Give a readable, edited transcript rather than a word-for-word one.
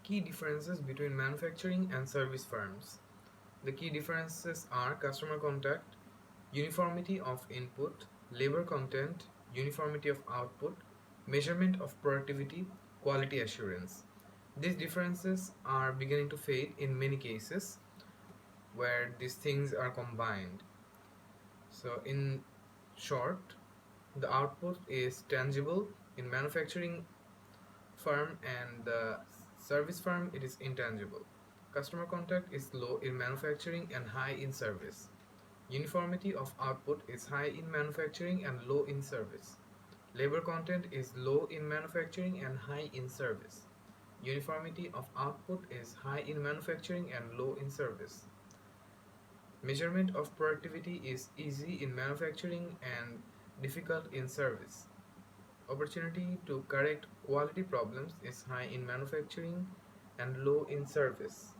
Key differences between manufacturing and service firms. The key differences are customer contact, uniformity of input, labor content, uniformity of output, measurement of productivity, quality assurance. These differences are beginning to fade in many cases where these things are combined. So, in short, the output is tangible in manufacturing firm and the service firm it is intangible. Customer contact is low in manufacturing and high in service. Uniformity of output is high in manufacturing and low in service. Labor content is low in manufacturing and high in service. Uniformity of output is high in manufacturing and low in service. Measurement of productivity is easy in manufacturing and difficult in service. Opportunity to correct quality problems is high in manufacturing and low in service.